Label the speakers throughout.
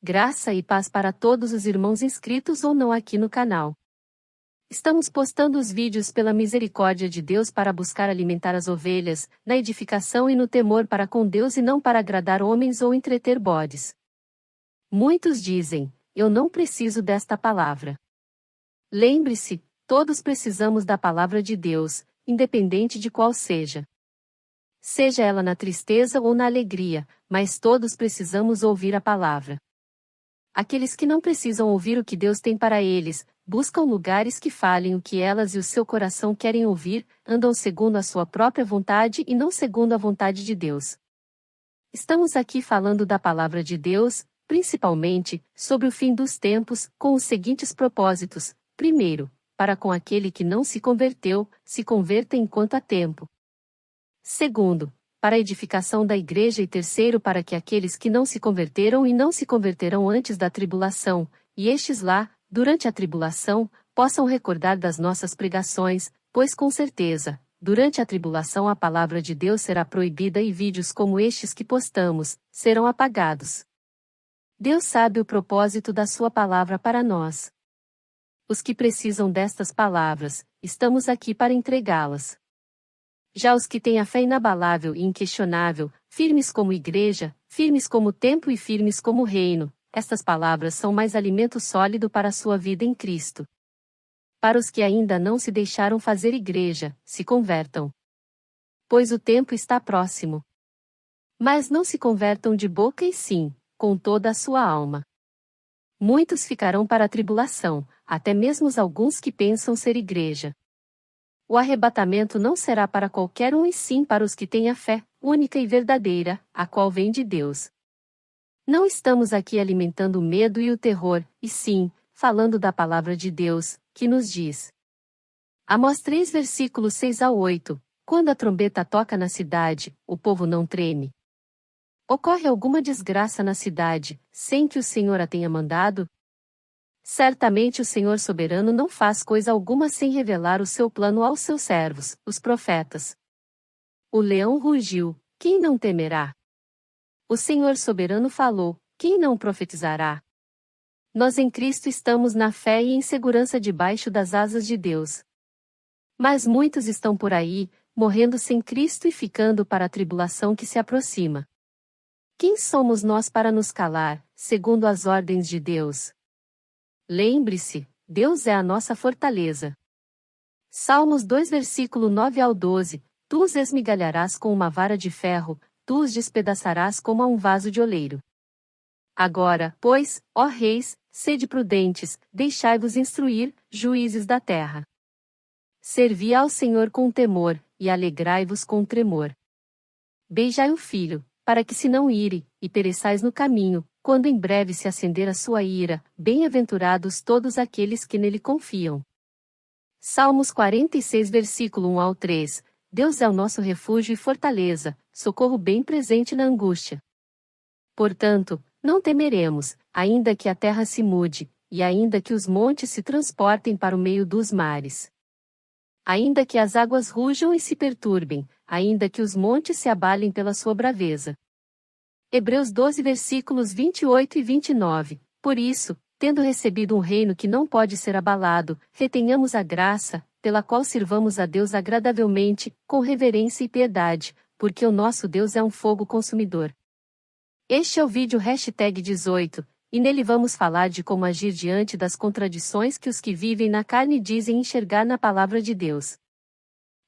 Speaker 1: Graça e paz para todos os irmãos inscritos ou não aqui no canal. Estamos postando os vídeos pela misericórdia de Deus para buscar alimentar as ovelhas, na edificação e no temor para com Deus e não para agradar homens ou entreter bodes. Muitos dizem, eu não preciso desta palavra. Lembre-se, todos precisamos da palavra de Deus, independente de qual seja. Seja ela na tristeza ou na alegria, mas todos precisamos ouvir a palavra. Aqueles que não precisam ouvir o que Deus tem para eles, buscam lugares que falem o que elas e o seu coração querem ouvir, andam segundo a sua própria vontade e não segundo a vontade de Deus. Estamos aqui falando da palavra de Deus, principalmente, sobre o fim dos tempos, com os seguintes propósitos. Primeiro, para com aquele que não se converteu, se converta enquanto há tempo. Segundo, para a edificação da igreja e terceiro para que aqueles que não se converteram e não se converterão antes da tribulação, e estes lá, durante a tribulação, possam recordar das nossas pregações, pois com certeza, durante a tribulação a palavra de Deus será proibida e vídeos como estes que postamos, serão apagados. Deus sabe o propósito da sua palavra para nós. Os que precisam destas palavras, estamos aqui para entregá-las. Já os que têm a fé inabalável e inquestionável, firmes como igreja, firmes como templo e firmes como reino, estas palavras são mais alimento sólido para a sua vida em Cristo. Para os que ainda não se deixaram fazer igreja, se convertam. Pois o tempo está próximo. Mas não se convertam de boca e sim, com toda a sua alma. Muitos ficarão para a tribulação, até mesmo alguns que pensam ser igreja. O arrebatamento não será para qualquer um e sim para os que têm a fé, única e verdadeira, a qual vem de Deus. Não estamos aqui alimentando o medo e o terror, e sim, falando da palavra de Deus, que nos diz. Amós 3 versículos 6 a 8, quando a trombeta toca na cidade, o povo não treme. Ocorre alguma desgraça na cidade, sem que o Senhor a tenha mandado? Certamente o Senhor soberano não faz coisa alguma sem revelar o seu plano aos seus servos, os profetas. O leão rugiu, quem não temerá? O Senhor soberano falou, quem não profetizará? Nós em Cristo estamos na fé e em segurança debaixo das asas de Deus. Mas muitos estão por aí, morrendo sem Cristo e ficando para a tribulação que se aproxima. Quem somos nós para nos calar, segundo as ordens de Deus? Lembre-se, Deus é a nossa fortaleza. Salmos 2 versículo 9 ao 12, tu os esmigalharás com uma vara de ferro, tu os despedaçarás como a um vaso de oleiro. Agora, pois, ó reis, sede prudentes, deixai-vos instruir, juízes da terra. Servi ao Senhor com temor, e alegrai-vos com tremor. Beijai o filho, para que se não ire, e pereçais no caminho, quando em breve se acender a sua ira, bem-aventurados todos aqueles que nele confiam. Salmos 46 versículo 1 ao 3, Deus é o nosso refúgio e fortaleza, socorro bem presente na angústia. Portanto, não temeremos, ainda que a terra se mude, e ainda que os montes se transportem para o meio dos mares. Ainda que as águas rujam e se perturbem, ainda que os montes se abalem pela sua braveza. Hebreus 12 versículos 28 e 29, por isso, tendo recebido um reino que não pode ser abalado, retenhamos a graça, pela qual sirvamos a Deus agradavelmente, com reverência e piedade, porque o nosso Deus é um fogo consumidor. Este é o vídeo #18, e nele vamos falar de como agir diante das contradições que os que vivem na carne dizem enxergar na palavra de Deus.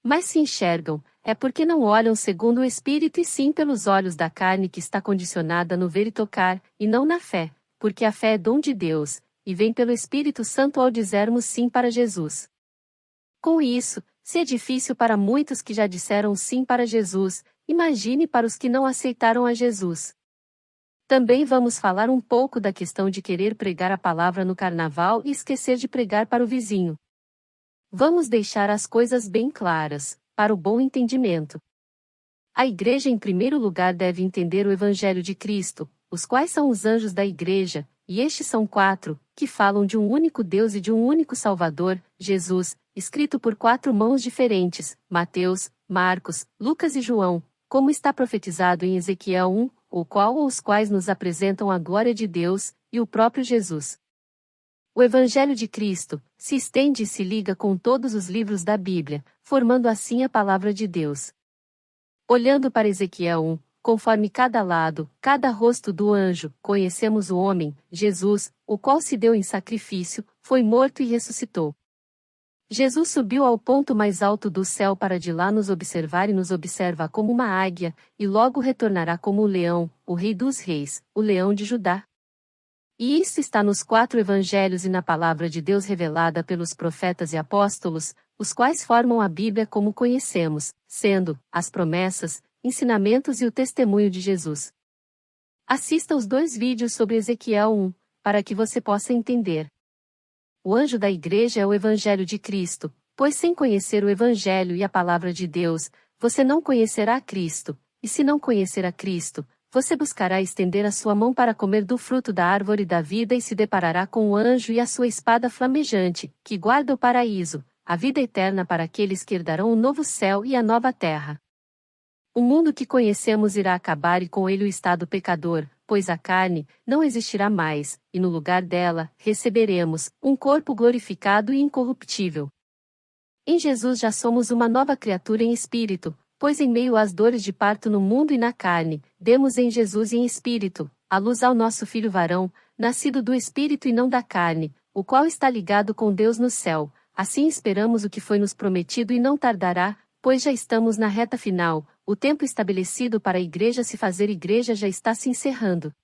Speaker 1: Mas se enxergam, é porque não olham segundo o Espírito e sim pelos olhos da carne que está condicionada no ver e tocar, e não na fé, porque a fé é dom de Deus, e vem pelo Espírito Santo ao dizermos sim para Jesus. Com isso, se é difícil para muitos que já disseram sim para Jesus, imagine para os que não aceitaram a Jesus. Também vamos falar um pouco da questão de querer pregar a palavra no carnaval e esquecer de pregar para o vizinho. Vamos deixar as coisas bem claras, para o bom entendimento. A igreja em primeiro lugar deve entender o Evangelho de Cristo, os quais são os anjos da igreja, e estes são 4, que falam de um único Deus e de um único Salvador, Jesus, escrito por 4 mãos diferentes, Mateus, Marcos, Lucas e João, como está profetizado em Ezequiel 1, o qual ou os quais nos apresentam a glória de Deus, e o próprio Jesus. O Evangelho de Cristo se estende e se liga com todos os livros da Bíblia, formando assim a palavra de Deus. Olhando para Ezequiel 1, conforme cada lado, cada rosto do anjo, conhecemos o homem, Jesus, o qual se deu em sacrifício, foi morto e ressuscitou. Jesus subiu ao ponto mais alto do céu para de lá nos observar e nos observa como uma águia, e logo retornará como o leão, o rei dos reis, o leão de Judá. E isso está nos 4 evangelhos e na palavra de Deus revelada pelos profetas e apóstolos, os quais formam a Bíblia como conhecemos, sendo as promessas, ensinamentos e o testemunho de Jesus. Assista os 2 vídeos sobre Ezequiel 1, para que você possa entender. O anjo da igreja é o Evangelho de Cristo, pois sem conhecer o Evangelho e a palavra de Deus, você não conhecerá a Cristo, e se não conhecer a Cristo, você buscará estender a sua mão para comer do fruto da árvore da vida e se deparará com o anjo e a sua espada flamejante, que guarda o paraíso, a vida eterna para aqueles que herdarão o novo céu e a nova terra. O mundo que conhecemos irá acabar e com ele o estado pecador, pois a carne não existirá mais, e no lugar dela, receberemos um corpo glorificado e incorruptível. Em Jesus já somos uma nova criatura em espírito, pois em meio às dores de parto no mundo e na carne, demos em Jesus e em espírito, a luz ao nosso filho varão, nascido do espírito e não da carne, o qual está ligado com Deus no céu. Assim esperamos o que foi nos prometido e não tardará, pois já estamos na reta final, o tempo estabelecido para a igreja se fazer igreja já está se encerrando.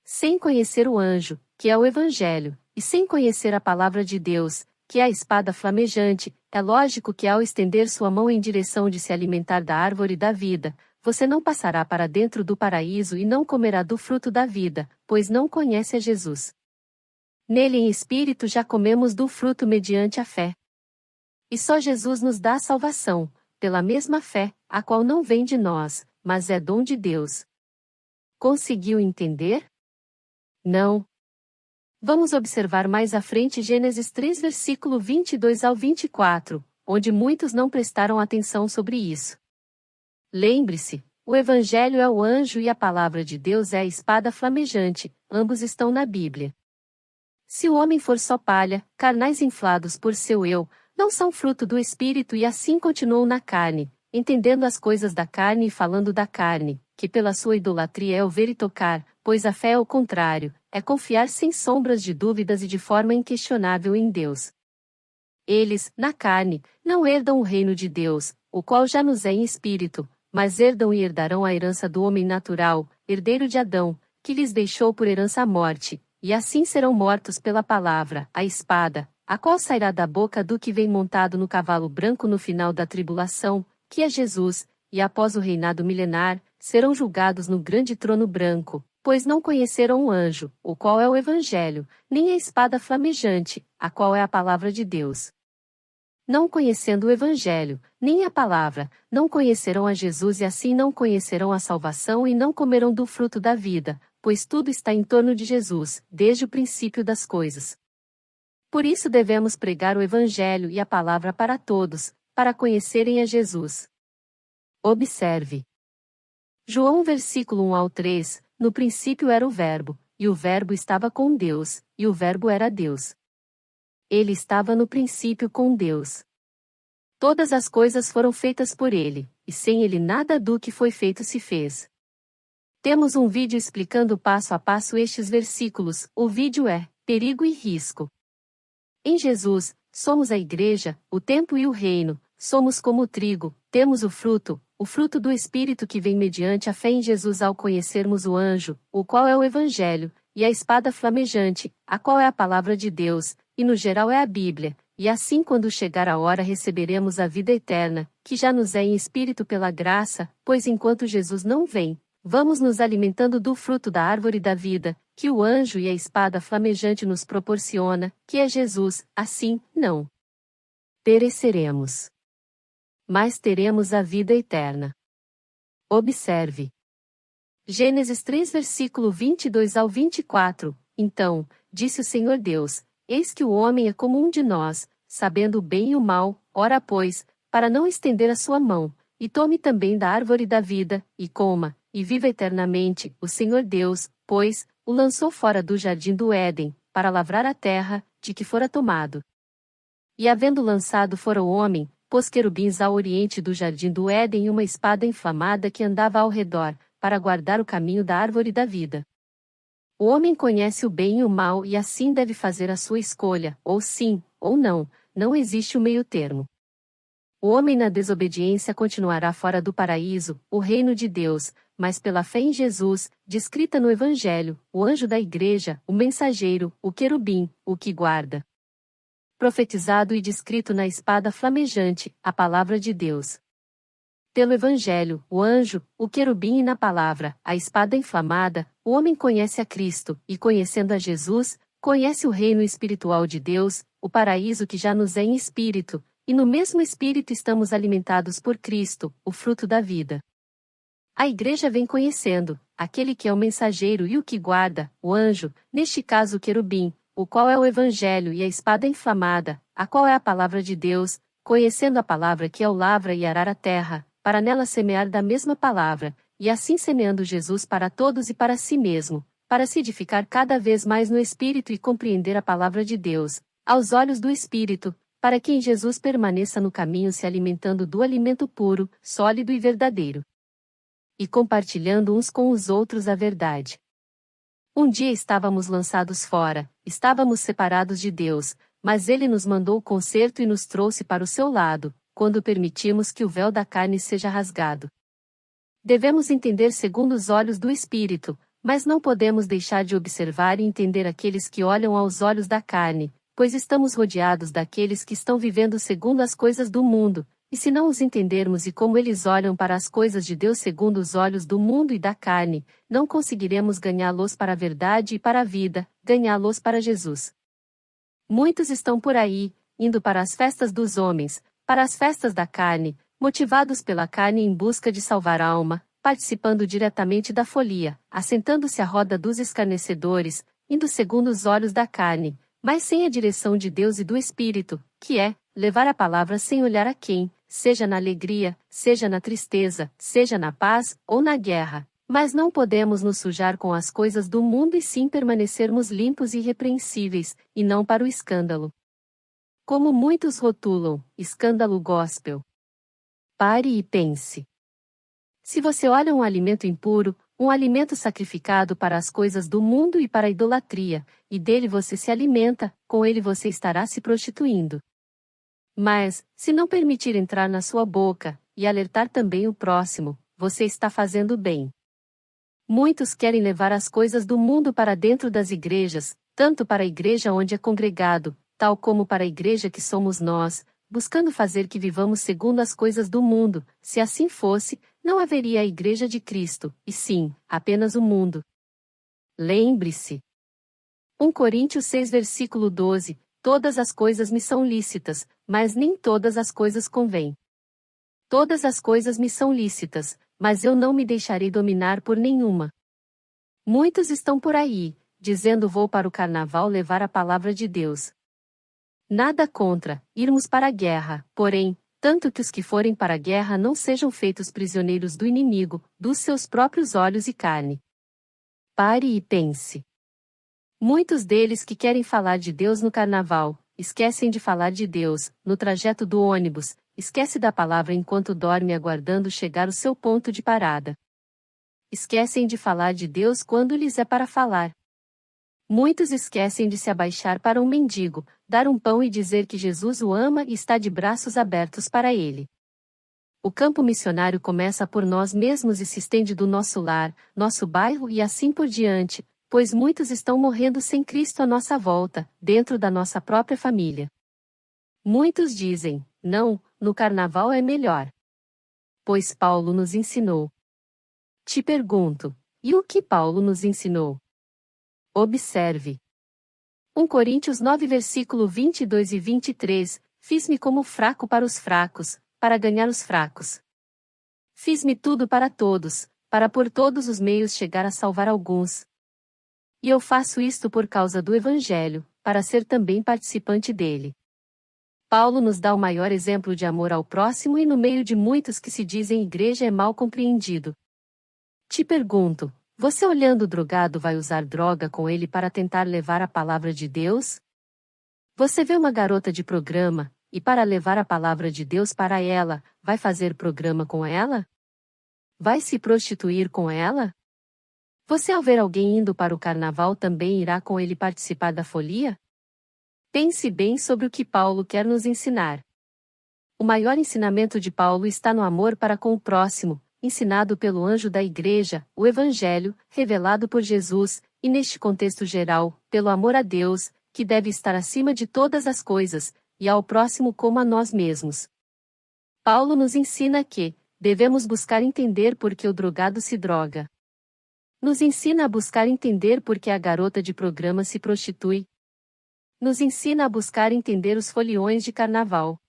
Speaker 1: Sem conhecer o anjo, que é o Evangelho, e sem conhecer a palavra de Deus, que é a espada flamejante, é lógico que ao estender sua mão em direção de se alimentar da árvore da vida, você não passará para dentro do paraíso e não comerá do fruto da vida, pois não conhece a Jesus. Nele em espírito já comemos do fruto mediante a fé. E só Jesus nos dá a salvação, pela mesma fé, a qual não vem de nós, mas é dom de Deus. Conseguiu entender? Não. Vamos observar mais à frente Gênesis 3 versículo 22 ao 24, onde muitos não prestaram atenção sobre isso. Lembre-se, o Evangelho é o anjo e a palavra de Deus é a espada flamejante, ambos estão na Bíblia. Se o homem for só palha, carnais inflados por seu eu, não são fruto do Espírito e assim continuam na carne, entendendo as coisas da carne e falando da carne, que pela sua idolatria é o ver e tocar, pois a fé é o contrário, é confiar sem sombras de dúvidas e de forma inquestionável em Deus. Eles, na carne, não herdam o reino de Deus, o qual já nos é em espírito, mas herdam e herdarão a herança do homem natural, herdeiro de Adão, que lhes deixou por herança a morte, e assim serão mortos pela palavra, a espada, a qual sairá da boca do que vem montado no cavalo branco no final da tribulação, que é Jesus, e após o reinado milenar, serão julgados no grande trono branco, pois não conheceram o anjo, o qual é o Evangelho, nem a espada flamejante, a qual é a palavra de Deus. Não conhecendo o Evangelho, nem a palavra, não conhecerão a Jesus e assim não conhecerão a salvação e não comerão do fruto da vida, pois tudo está em torno de Jesus, desde o princípio das coisas. Por isso devemos pregar o Evangelho e a palavra para todos, para conhecerem a Jesus. Observe. João versículo 1 ao 3, no princípio era o Verbo, e o Verbo estava com Deus, e o Verbo era Deus. Ele estava no princípio com Deus. Todas as coisas foram feitas por ele, e sem ele nada do que foi feito se fez. Temos um vídeo explicando passo a passo estes versículos, o vídeo é Perigo e Risco. Em Jesus, somos a igreja, o tempo e o reino, somos como o trigo, temos o fruto do Espírito que vem mediante a fé em Jesus ao conhecermos o anjo, o qual é o Evangelho, e a espada flamejante, a qual é a palavra de Deus, e no geral é a Bíblia, e assim quando chegar a hora receberemos a vida eterna, que já nos é em espírito pela graça, pois enquanto Jesus não vem, vamos nos alimentando do fruto da árvore da vida, que o anjo e a espada flamejante nos proporciona, que é Jesus, assim, não pereceremos, mas teremos a vida eterna. Observe. Gênesis 3 versículo 22 ao 24, então, disse o Senhor Deus, eis que o homem é como um de nós, sabendo o bem e o mal, ora pois, para não estender a sua mão, e tome também da árvore da vida, e coma, e viva eternamente, o Senhor Deus, pois, o lançou fora do jardim do Éden, para lavrar a terra, de que fora tomado. E havendo lançado fora o homem, pôs querubins ao oriente do jardim do Éden e uma espada inflamada que andava ao redor, para guardar o caminho da árvore da vida. O homem conhece o bem e o mal e assim deve fazer a sua escolha, ou sim, ou não, não existe o meio termo. O homem na desobediência continuará fora do paraíso, o reino de Deus, mas pela fé em Jesus, descrita no Evangelho, o anjo da igreja, o mensageiro, o querubim, o que guarda. Profetizado e descrito na espada flamejante, a palavra de Deus. Pelo Evangelho, o anjo, o querubim e na palavra, a espada inflamada, o homem conhece a Cristo, e conhecendo a Jesus, conhece o reino espiritual de Deus, o paraíso que já nos é em espírito, e no mesmo espírito estamos alimentados por Cristo, o fruto da vida. A igreja vem conhecendo, aquele que é o mensageiro e o que guarda, o anjo, neste caso o querubim, o qual é o Evangelho e a espada inflamada, a qual é a palavra de Deus, conhecendo a palavra que é o lavra e arar a terra, para nela semear da mesma palavra, e assim semeando Jesus para todos e para si mesmo, para se edificar cada vez mais no Espírito e compreender a palavra de Deus, aos olhos do Espírito, para que em Jesus permaneça no caminho se alimentando do alimento puro, sólido e verdadeiro. E compartilhando uns com os outros a verdade. Um dia estávamos lançados fora, estávamos separados de Deus, mas Ele nos mandou o conserto e nos trouxe para o seu lado, quando permitimos que o véu da carne seja rasgado. Devemos entender segundo os olhos do Espírito, mas não podemos deixar de observar e entender aqueles que olham aos olhos da carne, pois estamos rodeados daqueles que estão vivendo segundo as coisas do mundo, e se não os entendermos e como eles olham para as coisas de Deus segundo os olhos do mundo e da carne, não conseguiremos ganhá-los para a verdade e para a vida, ganhá-los para Jesus. Muitos estão por aí, indo para as festas dos homens, para as festas da carne, motivados pela carne em busca de salvar a alma, participando diretamente da folia, assentando-se à roda dos escarnecedores, indo segundo os olhos da carne, mas sem a direção de Deus e do Espírito, que é, levar a palavra sem olhar a quem, seja na alegria, seja na tristeza, seja na paz, ou na guerra. Mas não podemos nos sujar com as coisas do mundo e sim permanecermos limpos e irrepreensíveis, e não para o escândalo. Como muitos rotulam, escândalo gospel. Pare e pense. Se você olha um alimento impuro, um alimento sacrificado para as coisas do mundo e para a idolatria, e dele você se alimenta, com ele você estará se prostituindo. Mas, se não permitir entrar na sua boca, e alertar também o próximo, você está fazendo bem. Muitos querem levar as coisas do mundo para dentro das igrejas, tanto para a igreja onde é congregado, tal como para a igreja que somos nós, buscando fazer que vivamos segundo as coisas do mundo. Se assim fosse, não haveria a igreja de Cristo, e sim, apenas o mundo. Lembre-se. 1 Coríntios 6 versículo 12, todas as coisas me são lícitas, mas nem todas as coisas convêm. Todas as coisas me são lícitas, mas eu não me deixarei dominar por nenhuma. Muitos estão por aí, dizendo vou para o carnaval levar a palavra de Deus. Nada contra, irmos para a guerra, porém, tanto que os que forem para a guerra não sejam feitos prisioneiros do inimigo, dos seus próprios olhos e carne. Pare e pense. Muitos deles que querem falar de Deus no carnaval, esquecem de falar de Deus, no trajeto do ônibus, esquece da palavra enquanto dorme aguardando chegar o seu ponto de parada. Esquecem de falar de Deus quando lhes é para falar. Muitos esquecem de se abaixar para um mendigo, dar um pão e dizer que Jesus o ama e está de braços abertos para ele. O campo missionário começa por nós mesmos e se estende do nosso lar, nosso bairro e assim por diante, pois muitos estão morrendo sem Cristo à nossa volta, dentro da nossa própria família. Muitos dizem, não, no carnaval é melhor. Pois Paulo nos ensinou. Te pergunto, e o que Paulo nos ensinou? Observe. 1 Coríntios 9 versículo 22 e 23, fiz-me como fraco para os fracos, para ganhar os fracos. Fiz-me tudo para todos, para por todos os meios chegar a salvar alguns. E eu faço isto por causa do Evangelho, para ser também participante dele. Paulo nos dá o maior exemplo de amor ao próximo e no meio de muitos que se dizem igreja é mal compreendido. Te pergunto, Você olhando o drogado vai usar droga com ele para tentar levar a palavra de Deus? Você vê uma garota de programa, e para levar a palavra de Deus para ela, vai fazer programa com ela? Vai se prostituir com ela? Você ao ver alguém indo para o carnaval também irá com ele participar da folia? Pense bem sobre o que Paulo quer nos ensinar. O maior ensinamento de Paulo está no amor para com o próximo, ensinado pelo anjo da igreja, o Evangelho, revelado por Jesus, e neste contexto geral, pelo amor a Deus, que deve estar acima de todas as coisas, e ao próximo como a nós mesmos. Paulo nos ensina que devemos buscar entender por que o drogado se droga. Nos ensina a buscar entender por que a garota de programa se prostitui. Nos ensina a buscar entender os foliões de carnaval.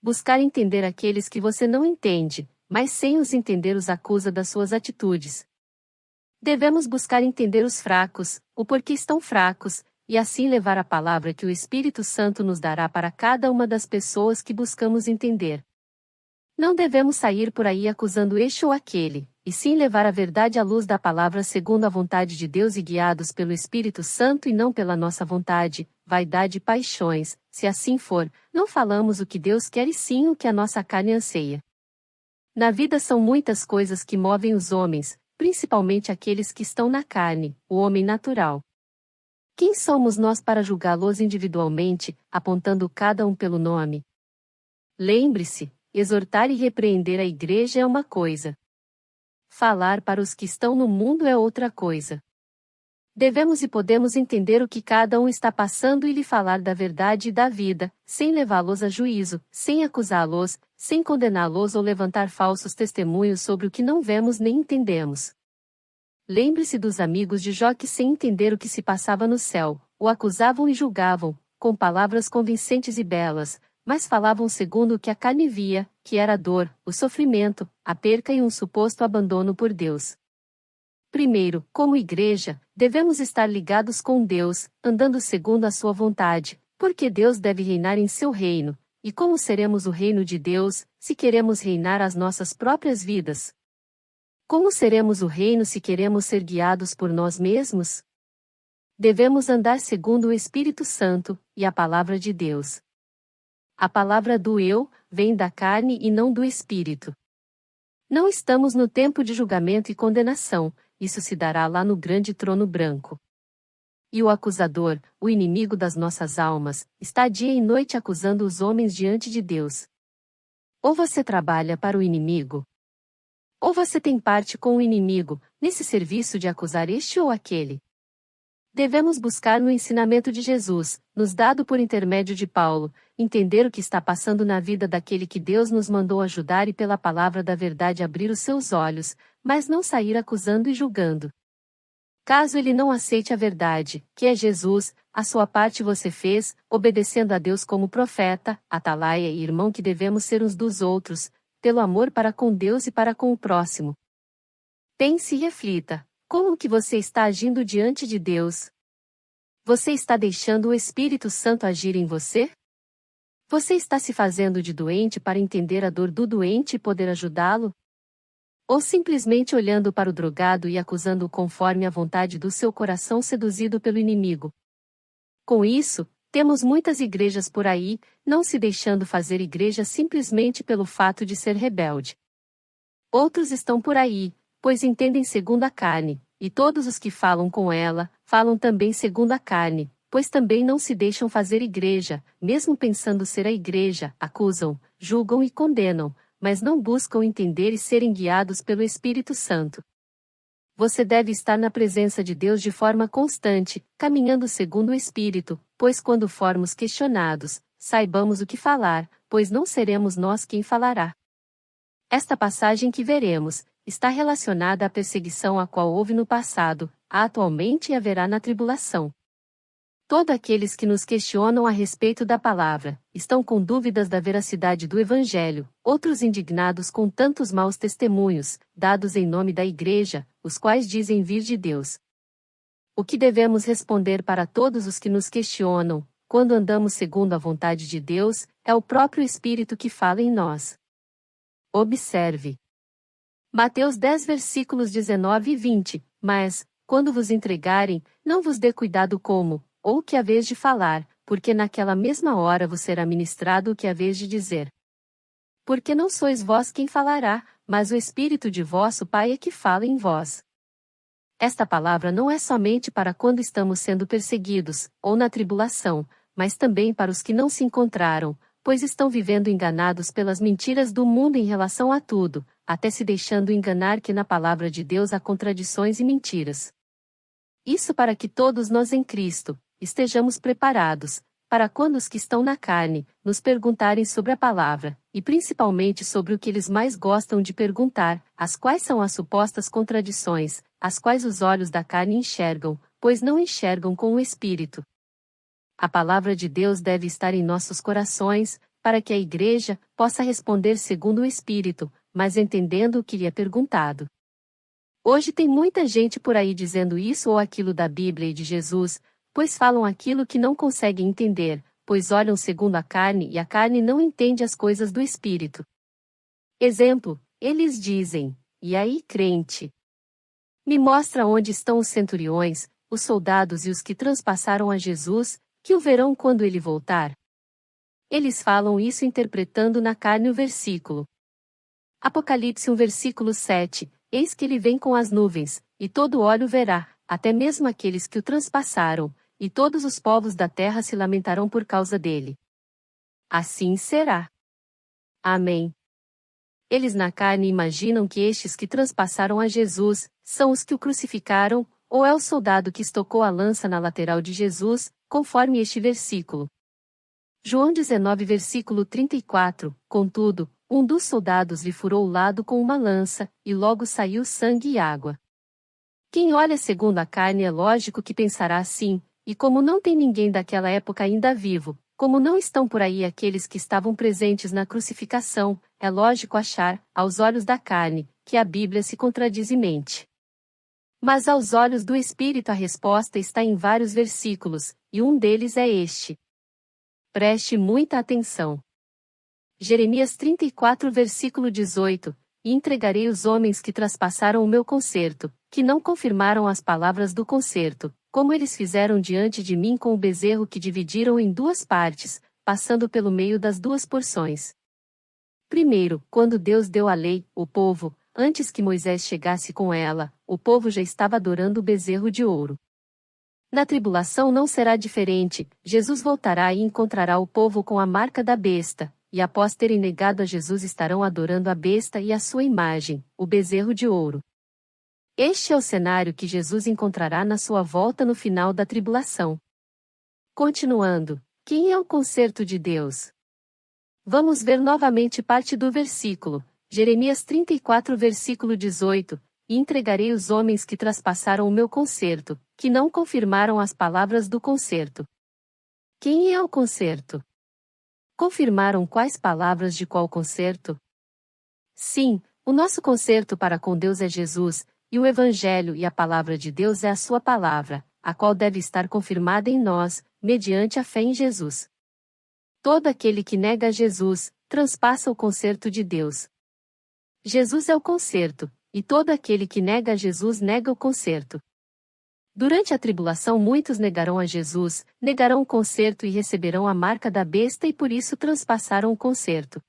Speaker 1: Buscar entender aqueles que você não entende, mas sem os entender os acusa das suas atitudes. Devemos buscar entender os fracos, o porquê estão fracos, e assim levar a palavra que o Espírito Santo nos dará para cada uma das pessoas que buscamos entender. Não devemos sair por aí acusando este ou aquele, e sim levar a verdade à luz da palavra segundo a vontade de Deus e guiados pelo Espírito Santo e não pela nossa vontade, vaidade e paixões. Se assim for, não falamos o que Deus quer e sim o que a nossa carne anseia. Na vida são muitas coisas que movem os homens, principalmente aqueles que estão na carne, o homem natural. Quem somos nós para julgá-los individualmente, apontando cada um pelo nome? Lembre-se, exortar e repreender a igreja é uma coisa. Falar para os que estão no mundo é outra coisa. Devemos e podemos entender o que cada um está passando e lhe falar da verdade e da vida, sem levá-los a juízo, sem acusá-los, sem condená-los ou levantar falsos testemunhos sobre o que não vemos nem entendemos. Lembre-se dos amigos de Jó que, sem entender o que se passava no céu, o acusavam e julgavam, com palavras convincentes e belas, mas falavam segundo o que a carne via, que era a dor, o sofrimento, a perca e um suposto abandono por Deus. Primeiro, como igreja, devemos estar ligados com Deus, andando segundo a sua vontade, porque Deus deve reinar em seu reino, e como seremos o reino de Deus, se queremos reinar as nossas próprias vidas? Como seremos o reino se queremos ser guiados por nós mesmos? Devemos andar segundo o Espírito Santo, e a palavra de Deus. A palavra do eu, vem da carne e não do Espírito. Não estamos no tempo de julgamento e condenação, isso se dará lá no grande trono branco. E o acusador, o inimigo das nossas almas, está dia e noite acusando os homens diante de Deus. Ou você trabalha para o inimigo, ou você tem parte com o inimigo, nesse serviço de acusar este ou aquele. Devemos buscar no ensinamento de Jesus, nos dado por intermédio de Paulo, entender o que está passando na vida daquele que Deus nos mandou ajudar e pela palavra da verdade abrir os seus olhos, mas não sair acusando e julgando. Caso ele não aceite a verdade, que é Jesus, a sua parte você fez, obedecendo a Deus como profeta, atalaia e irmão que devemos ser uns dos outros, pelo amor para com Deus e para com o próximo. Pense e reflita. Como que você está agindo diante de Deus? Você está deixando o Espírito Santo agir em você? Você está se fazendo de doente para entender a dor do doente e poder ajudá-lo? Ou simplesmente olhando para o drogado e acusando-o conforme a vontade do seu coração seduzido pelo inimigo? Com isso, temos muitas igrejas por aí, não se deixando fazer igreja simplesmente pelo fato de ser rebelde. Outros estão por aí, pois entendem segundo a carne, e todos os que falam com ela, falam também segundo a carne, pois também não se deixam fazer igreja, mesmo pensando ser a igreja, acusam, julgam e condenam, mas não buscam entender e serem guiados pelo Espírito Santo. Você deve estar na presença de Deus de forma constante, caminhando segundo o Espírito, pois quando formos questionados, saibamos o que falar, pois não seremos nós quem falará. Esta passagem que veremos, está relacionada à perseguição a qual houve no passado, há atualmente e haverá na tribulação. Todos aqueles que nos questionam a respeito da palavra, estão com dúvidas da veracidade do Evangelho, outros indignados com tantos maus testemunhos, dados em nome da Igreja, os quais dizem vir de Deus. O que devemos responder para todos os que nos questionam, quando andamos segundo a vontade de Deus, é o próprio Espírito que fala em nós. Observe. Mateus 10 versículos 19 e 20, Mas, quando vos entregarem, não vos dê cuidado como, ou que havês de falar, porque naquela mesma hora vos será ministrado o que havês de dizer. Porque não sois vós quem falará, mas o Espírito de vosso Pai é que fala em vós. Esta palavra não é somente para quando estamos sendo perseguidos, ou na tribulação, mas também para os que não se encontraram, pois estão vivendo enganados pelas mentiras do mundo em relação a tudo, até se deixando enganar que na palavra de Deus há contradições e mentiras. Isso para que todos nós em Cristo estejamos preparados, para quando os que estão na carne nos perguntarem sobre a palavra, e principalmente sobre o que eles mais gostam de perguntar, as quais são as supostas contradições, as quais os olhos da carne enxergam, pois não enxergam com o Espírito. A palavra de Deus deve estar em nossos corações, para que a igreja possa responder segundo o Espírito, mas entendendo o que lhe é perguntado. Hoje tem muita gente por aí dizendo isso ou aquilo da Bíblia e de Jesus, pois falam aquilo que não conseguem entender, pois olham segundo a carne e a carne não entende as coisas do Espírito. Exemplo, eles dizem: "E aí, crente? Me mostra onde estão os centuriões, os soldados e os que transpassaram a Jesus, que o verão quando ele voltar." Eles falam isso interpretando na carne o versículo. Apocalipse 1 versículo 7, eis que ele vem com as nuvens, e todo olho verá, até mesmo aqueles que o transpassaram, e todos os povos da terra se lamentarão por causa dele. Assim será. Amém. Eles na carne imaginam que estes que transpassaram a Jesus, são os que o crucificaram, ou é o soldado que estocou a lança na lateral de Jesus, conforme este versículo. João 19 versículo 34, contudo, um dos soldados lhe furou o lado com uma lança, e logo saiu sangue e água. Quem olha segundo a carne é lógico que pensará assim, e como não tem ninguém daquela época ainda vivo, como não estão por aí aqueles que estavam presentes na crucificação, é lógico achar, aos olhos da carne, que a Bíblia se contradiz e mente. Mas aos olhos do Espírito a resposta está em vários versículos, e um deles é este. Preste muita atenção. Jeremias 34 versículo 18, e entregarei os homens que traspassaram o meu concerto, que não confirmaram as palavras do concerto, como eles fizeram diante de mim com o bezerro que dividiram em duas partes, passando pelo meio das duas porções. Primeiro, quando Deus deu a lei, o povo, antes que Moisés chegasse com ela, o povo já estava adorando o bezerro de ouro. Na tribulação não será diferente, Jesus voltará e encontrará o povo com a marca da besta, e após terem negado a Jesus estarão adorando a besta e a sua imagem, o bezerro de ouro. Este é o cenário que Jesus encontrará na sua volta no final da tribulação. Continuando, quem é o concerto de Deus? Vamos ver novamente parte do versículo, Jeremias 34 versículo 18, e entregarei os homens que traspassaram o meu concerto, que não confirmaram as palavras do concerto. Quem é o concerto? Confirmaram quais palavras de qual concerto? Sim, o nosso concerto para com Deus é Jesus, e o Evangelho e a palavra de Deus é a sua palavra, a qual deve estar confirmada em nós, mediante a fé em Jesus. Todo aquele que nega Jesus, transpassa o concerto de Deus. Jesus é o concerto, e todo aquele que nega a Jesus nega o concerto. Durante a tribulação muitos negarão a Jesus, negarão o concerto e receberão a marca da besta e por isso transpassaram o concerto.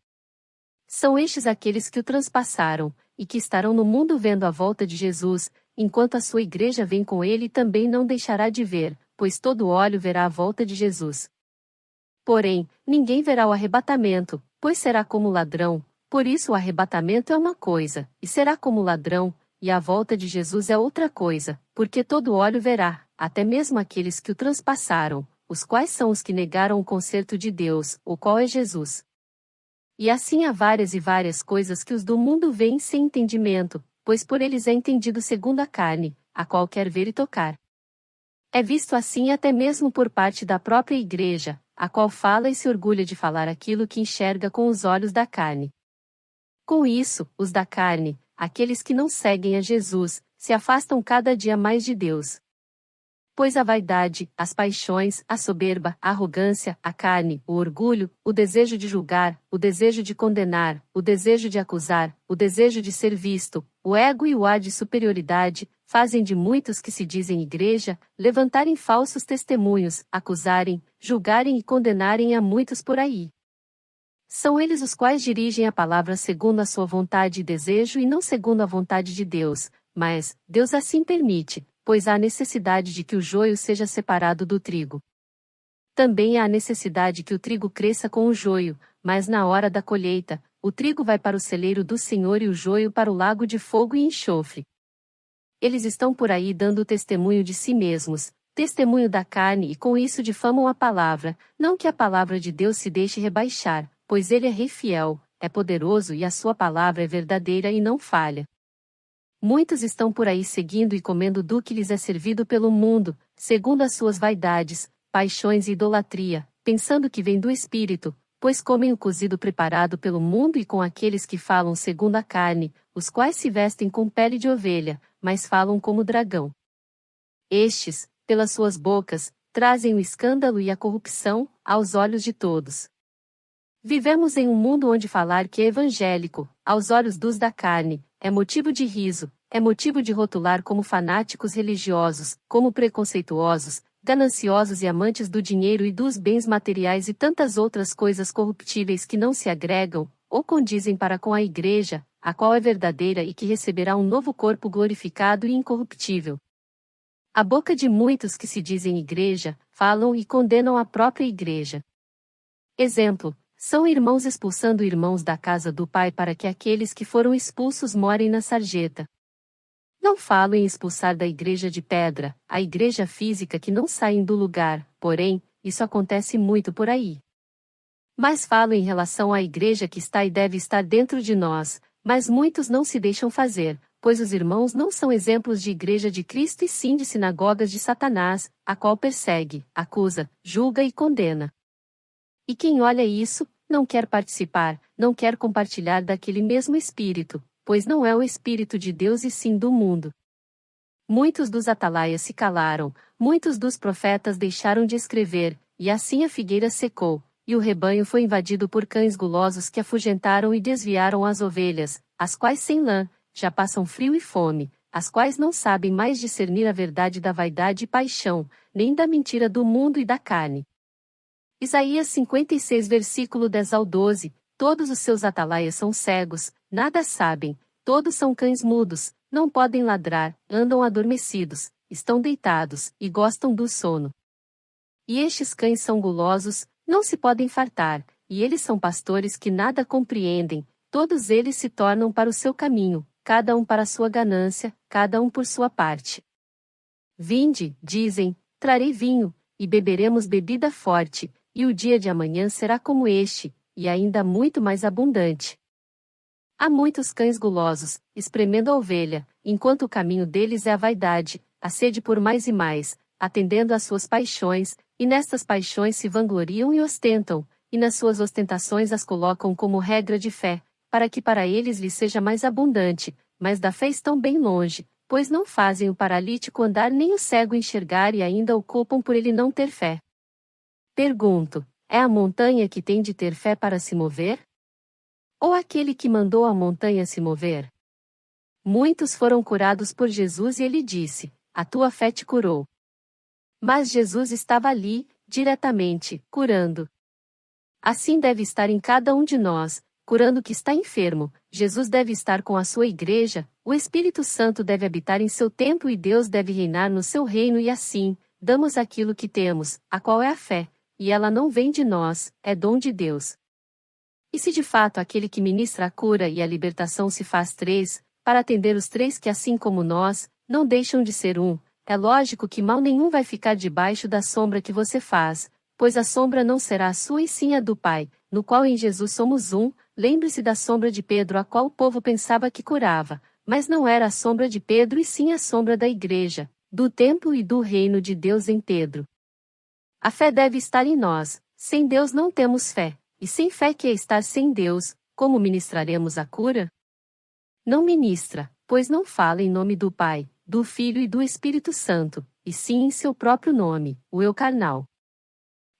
Speaker 1: São estes aqueles que o transpassaram, e que estarão no mundo vendo a volta de Jesus, enquanto a sua igreja vem com ele também não deixará de ver, pois todo olho verá a volta de Jesus. Porém, ninguém verá o arrebatamento, pois será como ladrão, por isso o arrebatamento é uma coisa, e será como ladrão, e a volta de Jesus é outra coisa, porque todo olho verá, até mesmo aqueles que o transpassaram, os quais são os que negaram o concerto de Deus, o qual é Jesus. E assim há várias e várias coisas que os do mundo veem sem entendimento, pois por eles é entendido segundo a carne, a qual quer ver e tocar. É visto assim até mesmo por parte da própria igreja, a qual fala e se orgulha de falar aquilo que enxerga com os olhos da carne. Com isso, os da carne, aqueles que não seguem a Jesus, se afastam cada dia mais de Deus. Pois a vaidade, as paixões, a soberba, a arrogância, a carne, o orgulho, o desejo de julgar, o desejo de condenar, o desejo de acusar, o desejo de ser visto, o ego e o ar de superioridade, fazem de muitos que se dizem igreja, levantarem falsos testemunhos, acusarem, julgarem e condenarem a muitos por aí. São eles os quais dirigem a palavra segundo a sua vontade e desejo e não segundo a vontade de Deus, mas Deus assim permite, pois há necessidade de que o joio seja separado do trigo. Também há necessidade que o trigo cresça com o joio, mas na hora da colheita, o trigo vai para o celeiro do Senhor e o joio para o lago de fogo e enxofre. Eles estão por aí dando testemunho de si mesmos, testemunho da carne e com isso difamam a palavra, não que a palavra de Deus se deixe rebaixar, pois ele é rei fiel, é poderoso e a sua palavra é verdadeira e não falha. Muitos estão por aí seguindo e comendo do que lhes é servido pelo mundo, segundo as suas vaidades, paixões e idolatria, pensando que vem do Espírito, pois comem o cozido preparado pelo mundo e com aqueles que falam segundo a carne, os quais se vestem com pele de ovelha, mas falam como dragão. Estes, pelas suas bocas, trazem o escândalo e a corrupção, aos olhos de todos. Vivemos em um mundo onde falar que é evangélico, aos olhos dos da carne, é motivo de riso, é motivo de rotular como fanáticos religiosos, como preconceituosos, gananciosos e amantes do dinheiro e dos bens materiais e tantas outras coisas corruptíveis que não se agregam, ou condizem para com a igreja, a qual é verdadeira e que receberá um novo corpo glorificado e incorruptível. A boca de muitos que se dizem igreja, falam e condenam a própria igreja. Exemplo: são irmãos expulsando irmãos da casa do Pai para que aqueles que foram expulsos morem na sarjeta. Não falo em expulsar da igreja de pedra, a igreja física que não saem do lugar, porém, isso acontece muito por aí. Mas falo em relação à igreja que está e deve estar dentro de nós, mas muitos não se deixam fazer, pois os irmãos não são exemplos de igreja de Cristo e sim de sinagogas de Satanás, a qual persegue, acusa, julga e condena. E quem olha isso, não quer participar, não quer compartilhar daquele mesmo Espírito, pois não é o Espírito de Deus e sim do mundo. Muitos dos atalaias se calaram, muitos dos profetas deixaram de escrever, e assim a figueira secou, e o rebanho foi invadido por cães gulosos que afugentaram e desviaram as ovelhas, as quais sem lã, já passam frio e fome, as quais não sabem mais discernir a verdade da vaidade e paixão, nem da mentira do mundo e da carne. Isaías 56 versículo 10 ao 12, todos os seus atalaias são cegos, nada sabem, todos são cães mudos, não podem ladrar, andam adormecidos, estão deitados, e gostam do sono. E estes cães são gulosos, não se podem fartar, e eles são pastores que nada compreendem, todos eles se tornam para o seu caminho, cada um para a sua ganância, cada um por sua parte. Vinde, dizem, trarei vinho, e beberemos bebida forte, e o dia de amanhã será como este, e ainda muito mais abundante. Há muitos cães gulosos, espremendo a ovelha, enquanto o caminho deles é a vaidade, a sede por mais e mais, atendendo às suas paixões, e nestas paixões se vangloriam e ostentam, e nas suas ostentações as colocam como regra de fé, para que para eles lhes seja mais abundante, mas da fé estão bem longe, pois não fazem o paralítico andar nem o cego enxergar e ainda o culpam por ele não ter fé. Pergunto: é a montanha que tem de ter fé para se mover? Ou aquele que mandou a montanha se mover? Muitos foram curados por Jesus e ele disse: a tua fé te curou. Mas Jesus estava ali, diretamente, curando. Assim deve estar em cada um de nós, curando o que está enfermo. Jesus deve estar com a sua igreja, o Espírito Santo deve habitar em seu templo e Deus deve reinar no seu reino e assim, damos aquilo que temos, a qual é a fé. E ela não vem de nós, é dom de Deus. E se de fato aquele que ministra a cura e a libertação se faz três, para atender os três que assim como nós, não deixam de ser um, é lógico que mal nenhum vai ficar debaixo da sombra que você faz, pois a sombra não será a sua e sim a do Pai, no qual em Jesus somos um. Lembre-se da sombra de Pedro a qual o povo pensava que curava, mas não era a sombra de Pedro e sim a sombra da igreja, do templo e do reino de Deus em Pedro. A fé deve estar em nós, sem Deus não temos fé, e sem fé que é estar sem Deus, como ministraremos a cura? Não ministra, pois não fala em nome do Pai, do Filho e do Espírito Santo, e sim em seu próprio nome, o eu carnal.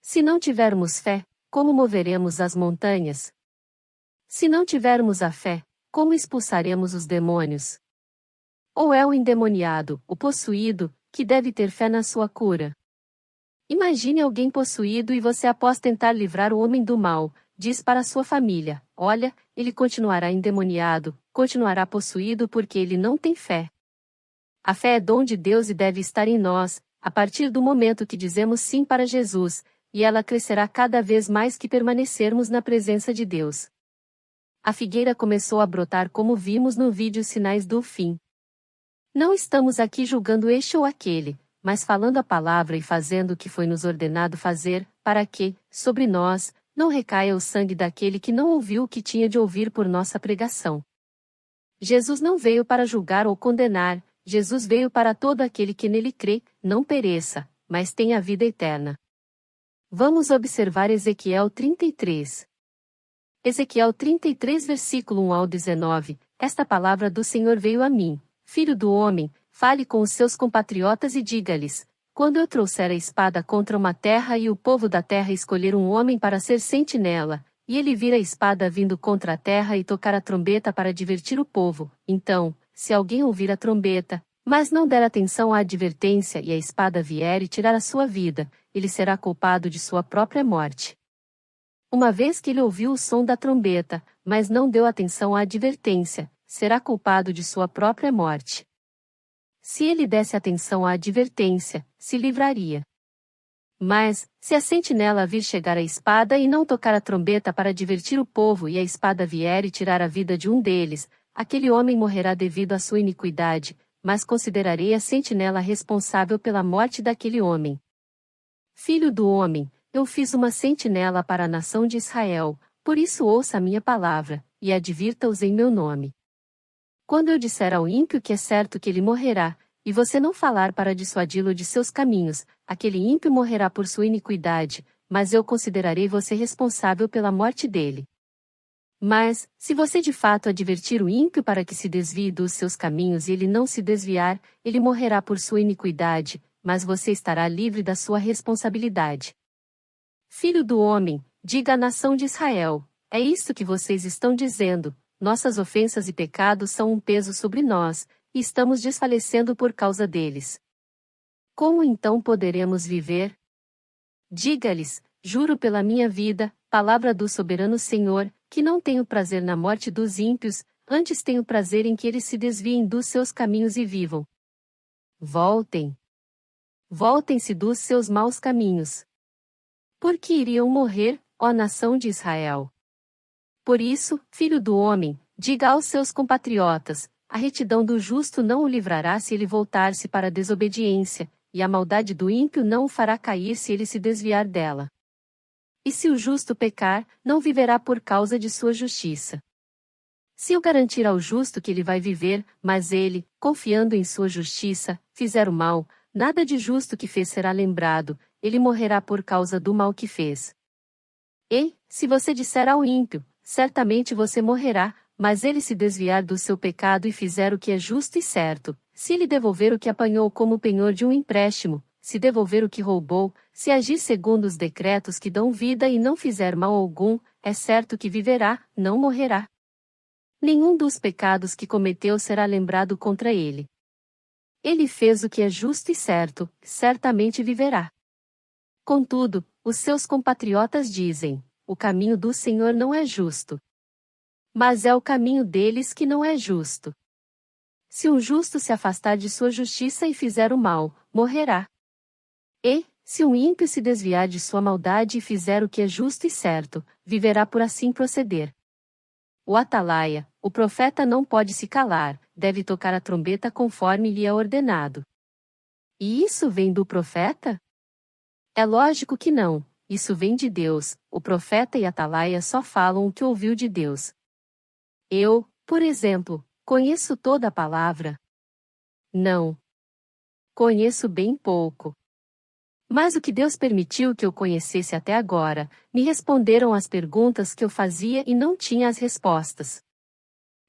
Speaker 1: Se não tivermos fé, como moveremos as montanhas? Se não tivermos a fé, como expulsaremos os demônios? Ou é o endemoniado, o possuído, que deve ter fé na sua cura? Imagine alguém possuído e você, após tentar livrar o homem do mal, diz para sua família: olha, ele continuará endemoniado, continuará possuído porque ele não tem fé. A fé é dom de Deus e deve estar em nós, a partir do momento que dizemos sim para Jesus, e ela crescerá cada vez mais que permanecermos na presença de Deus. A figueira começou a brotar como vimos no vídeo Sinais do Fim. Não estamos aqui julgando este ou aquele, mas falando a palavra e fazendo o que foi nos ordenado fazer, para que, sobre nós, não recaia o sangue daquele que não ouviu o que tinha de ouvir por nossa pregação. Jesus não veio para julgar ou condenar, Jesus veio para todo aquele que nele crê, não pereça, mas tenha a vida eterna. Vamos observar Ezequiel 33. Ezequiel 33 versículo 1 ao 19, esta palavra do Senhor veio a mim. Filho do homem, fale com os seus compatriotas e diga-lhes: quando eu trouxer a espada contra uma terra e o povo da terra escolher um homem para ser sentinela, e ele vir a espada vindo contra a terra e tocar a trombeta para divertir o povo, então, se alguém ouvir a trombeta, mas não der atenção à advertência e a espada vier e tirar a sua vida, ele será culpado de sua própria morte. Uma vez que ele ouviu o som da trombeta, mas não deu atenção à advertência, será culpado de sua própria morte. Se ele desse atenção à advertência, se livraria. Mas, se a sentinela vir chegar a espada e não tocar a trombeta para divertir o povo e a espada vier e tirar a vida de um deles, aquele homem morrerá devido à sua iniquidade, mas considerarei a sentinela responsável pela morte daquele homem. Filho do homem, eu fiz uma sentinela para a nação de Israel, por isso ouça a minha palavra, e advirta-os em meu nome. Quando eu disser ao ímpio que é certo que ele morrerá, e você não falar para dissuadi-lo de seus caminhos, aquele ímpio morrerá por sua iniquidade, mas eu considerarei você responsável pela morte dele. Mas, se você de fato advertir o ímpio para que se desvie dos seus caminhos e ele não se desviar, ele morrerá por sua iniquidade, mas você estará livre da sua responsabilidade. Filho do homem, diga à nação de Israel: é isto que vocês estão dizendo, nossas ofensas e pecados são um peso sobre nós, e estamos desfalecendo por causa deles. Como então poderemos viver? Diga-lhes: juro pela minha vida, palavra do soberano Senhor, que não tenho prazer na morte dos ímpios, antes tenho prazer em que eles se desviem dos seus caminhos e vivam. Voltem. Voltem-se dos seus maus caminhos. Porque iriam morrer, ó nação de Israel. Por isso, filho do homem, diga aos seus compatriotas: a retidão do justo não o livrará se ele voltar-se para a desobediência, e a maldade do ímpio não o fará cair se ele se desviar dela. E se o justo pecar, não viverá por causa de sua justiça. Se eu garantir ao justo que ele vai viver, mas ele, confiando em sua justiça, fizer o mal, nada de justo que fez será lembrado, ele morrerá por causa do mal que fez. E, se você disser ao ímpio: certamente você morrerá, mas ele se desviar do seu pecado e fizer o que é justo e certo, se lhe devolver o que apanhou como penhor de um empréstimo, se devolver o que roubou, se agir segundo os decretos que dão vida e não fizer mal algum, é certo que viverá, não morrerá. Nenhum dos pecados que cometeu será lembrado contra ele. Ele fez o que é justo e certo, certamente viverá. Contudo, os seus compatriotas dizem: o caminho do Senhor não é justo. Mas é o caminho deles que não é justo. Se um justo se afastar de sua justiça e fizer o mal, morrerá. E, se um ímpio se desviar de sua maldade e fizer o que é justo e certo, viverá por assim proceder. O atalaia, o profeta não pode se calar, deve tocar a trombeta conforme lhe é ordenado. E isso vem do profeta? É lógico que não, isso vem de Deus, o profeta e atalaia só falam o que ouviu de Deus. Eu, por exemplo, conheço toda a palavra? Não. Conheço bem pouco. Mas o que Deus permitiu que eu conhecesse até agora, me responderam as perguntas que eu fazia e não tinha as respostas.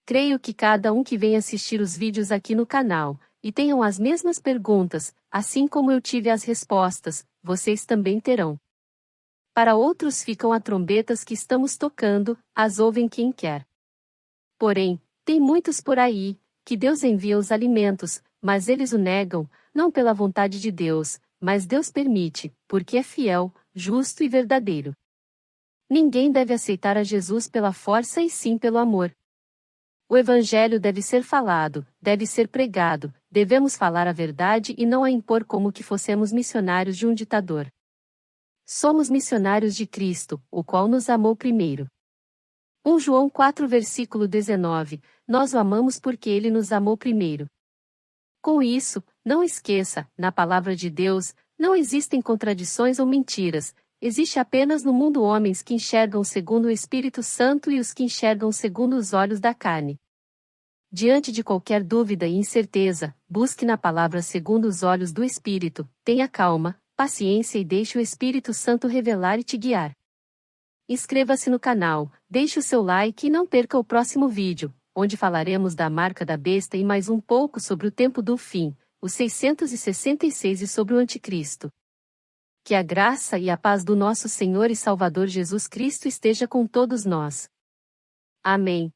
Speaker 1: Creio que cada um que vem assistir os vídeos aqui no canal, e tenham as mesmas perguntas, assim como eu tive as respostas, vocês também terão. Para outros ficam as trombetas que estamos tocando, as ouvem quem quer. Porém, tem muitos por aí, que Deus envia os alimentos, mas eles o negam, não pela vontade de Deus, mas Deus permite, porque é fiel, justo e verdadeiro. Ninguém deve aceitar a Jesus pela força e sim pelo amor. O Evangelho deve ser falado, deve ser pregado, devemos falar a verdade e não a impor como que fossemos missionários de um ditador. Somos missionários de Cristo, o qual nos amou primeiro. 1 João 4 versículo 19, nós o amamos porque ele nos amou primeiro. Com isso, não esqueça, na palavra de Deus, não existem contradições ou mentiras, existe apenas no mundo homens que enxergam segundo o Espírito Santo e os que enxergam segundo os olhos da carne. Diante de qualquer dúvida e incerteza, busque na palavra segundo os olhos do Espírito, tenha calma, paciência e deixe o Espírito Santo revelar e te guiar. Inscreva-se no canal, deixe o seu like e não perca o próximo vídeo, onde falaremos da marca da besta e mais um pouco sobre o tempo do fim, os 666 e sobre o Anticristo. Que a graça e a paz do nosso Senhor e Salvador Jesus Cristo esteja com todos nós. Amém.